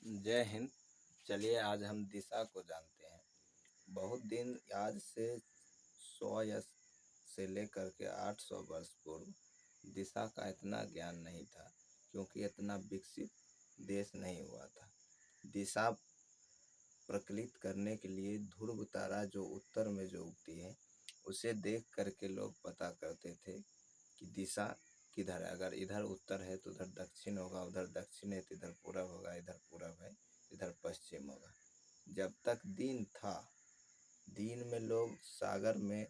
जय हिंद। चलिए आज हम दिशा को जानते हैं। बहुत दिन आज से 100 या से लेकर के 800 वर्ष पूर्व दिशा का इतना ज्ञान नहीं था, क्योंकि इतना विकसित देश नहीं हुआ था। दिशा प्रकलित करने के लिए ध्रुव तारा जो उत्तर में जो उगती है, उसे देख करके लोग पता करते थे कि दिशा किधर है। अगर इधर उत्तर है तो उधर दक्षिण होगा, उधर दक्षिण है तो इधर पूरब होगा, इधर पूरब है इधर पश्चिम होगा। जब तक दिन था, दिन में लोग सागर में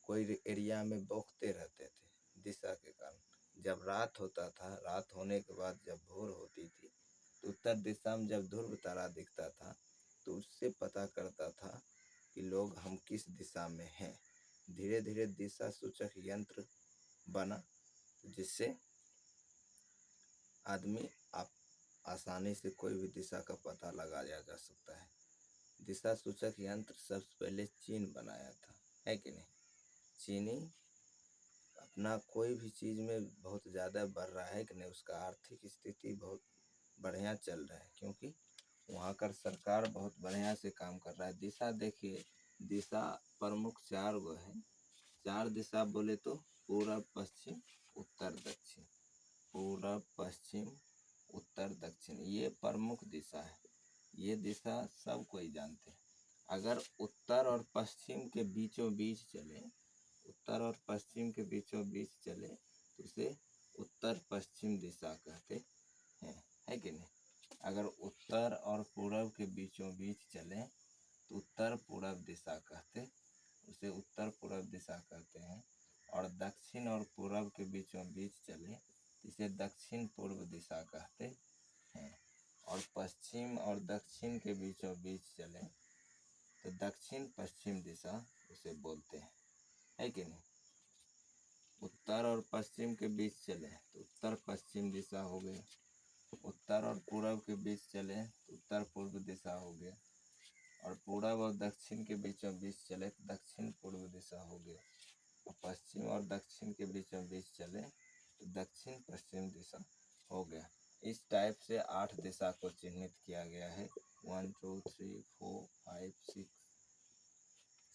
कोई एरिया में बौखते रहते थे दिशा के कारण। जब रात होता था, रात होने के बाद जब भोर होती थी, तो उत्तर दिशा में जब ध्रुव तारा दिखता था तो उससे पता करता था कि लोग हम किस दिशा में हैं। धीरे धीरे दिशा सूचक यंत्र बना, जिससे आदमी आप आसानी से कोई भी दिशा का पता लगाया जा सकता है। दिशा सूचक यंत्र सबसे पहले चीन बनाया था, है कि नहीं। चीनी अपना कोई भी चीज़ में बहुत ज़्यादा बढ़ रहा है कि नहीं, उसका आर्थिक स्थिति बहुत बढ़िया चल रहा है, क्योंकि वहाँ का सरकार बहुत बढ़िया से काम कर रहा है। दिशा देखिए, दिशा प्रमुख 4 गो है। 4 दिशा बोले तो पूरब पश्चिम उत्तर दक्षिण, पूरब पश्चिम उत्तर दक्षिण, ये प्रमुख दिशा है। ये दिशा सब कोई जानते हैं। अगर उत्तर और पश्चिम के बीचों बीच चले, उत्तर और पश्चिम के बीचों बीच चले तो उसे उत्तर पश्चिम दिशा कहते हैं, है कि नहीं। अगर उत्तर और पूरब के बीचों बीच चले तो उत्तर पूरब दिशा कहते, उसे उत्तर पूरब दिशा कहते हैं। और दक्षिण और पूरब के बीचों बीच चले इसे दक्षिण पूर्व दिशा कहते हैं। और पश्चिम और दक्षिण के बीचों बीच चले तो दक्षिण पश्चिम दिशा उसे बोलते हैं, है कि नहीं। उत्तर और पश्चिम के बीच चले तो उत्तर पश्चिम दिशा हो गया। उत्तर और पूरब के बीच चले तो उत्तर पूर्व दिशा हो गया। और पूरब और दक्षिण के बीचों बीच चले तो दक्षिण पूर्व दिशा हो गया। और पश्चिम और दक्षिण के बीचों बीच चले तो दक्षिण पश्चिम दिशा हो गया। इस टाइप से 8 दिशा को चिन्हित किया गया है। 1 2 3 4 5 6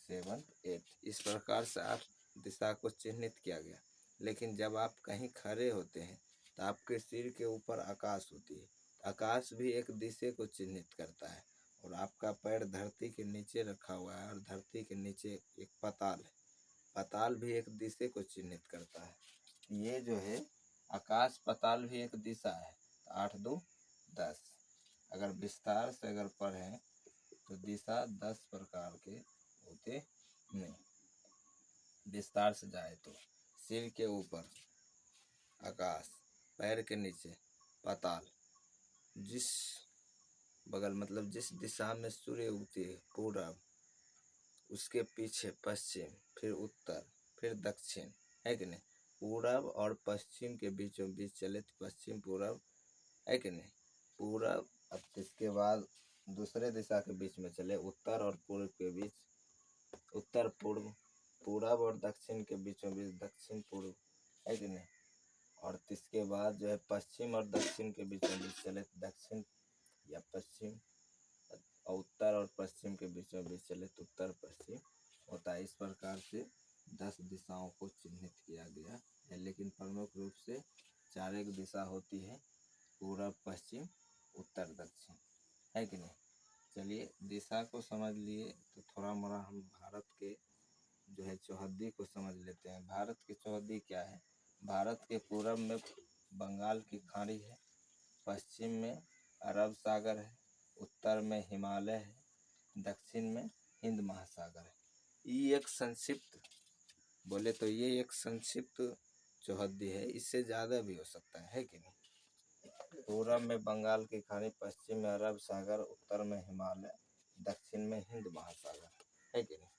7 8, इस प्रकार से 8 दिशा को चिन्हित किया गया। लेकिन जब आप कहीं खड़े होते हैं तो आपके सिर के ऊपर आकाश होती है। आकाश भी एक दिशा को चिन्हित करता है। और आपका पैर धरती के नीचे रखा हुआ है और धरती के नीचे एक पाताल है। पाताल भी एक दिशा को चिन्हित करता है। ये जो है आकाश पाताल भी एक दिशा है। तो 8 2 10। अगर विस्तार से अगर पढ़ें तो दिशा 10 प्रकार के होते नहीं। विस्तार से जाए तो सिर के ऊपर आकाश, पैर के नीचे पाताल, जिस बगल मतलब जिस दिशा में सूर्य उगती है पूरब, उसके पीछे पश्चिम, फिर उत्तर, फिर दक्षिण, है कि नहीं। पूरब और पश्चिम के बीचों बीच चले तो पश्चिम पूरब, है कि नहीं। पूरब, अब इसके बाद दूसरे दिशा के बीच में चले उत्तर और पूर्व के बीच, उत्तर पूर्व, पूरब और दक्षिण के बीचों बीच दक्षिण पूर्व, है कि नहीं। और इसके बाद जो है पश्चिम और दक्षिण के बीचों बीच चले तो दक्षिण या पश्चिम, और उत्तर और पश्चिम के बीचों बीच चले तो उत्तर पश्चिम होता है। इस प्रकार से 10 दिशाओं को चिन्हित किया गया है। लेकिन प्रमुख रूप से 4 एक दिशा होती है, पूरब पश्चिम उत्तर दक्षिण, है कि नहीं। चलिए दिशा को समझ लिए तो थोड़ा मोड़ा हम भारत के जो है चौहद्दी को समझ लेते हैं। भारत की चौहद्दी क्या है। भारत के पूरब में बंगाल की खाड़ी है, पश्चिम में अरब सागर है, उत्तर में हिमालय है, दक्षिण में हिंद महासागर है। ये एक संक्षिप्त बोले तो ये एक संक्षिप्त चौहद्दी है। इससे ज़्यादा भी हो सकता है कि नहीं। पूरब में बंगाल की खाड़ी, पश्चिम में अरब सागर, उत्तर में हिमालय, दक्षिण में हिंद महासागर, है कि नहीं।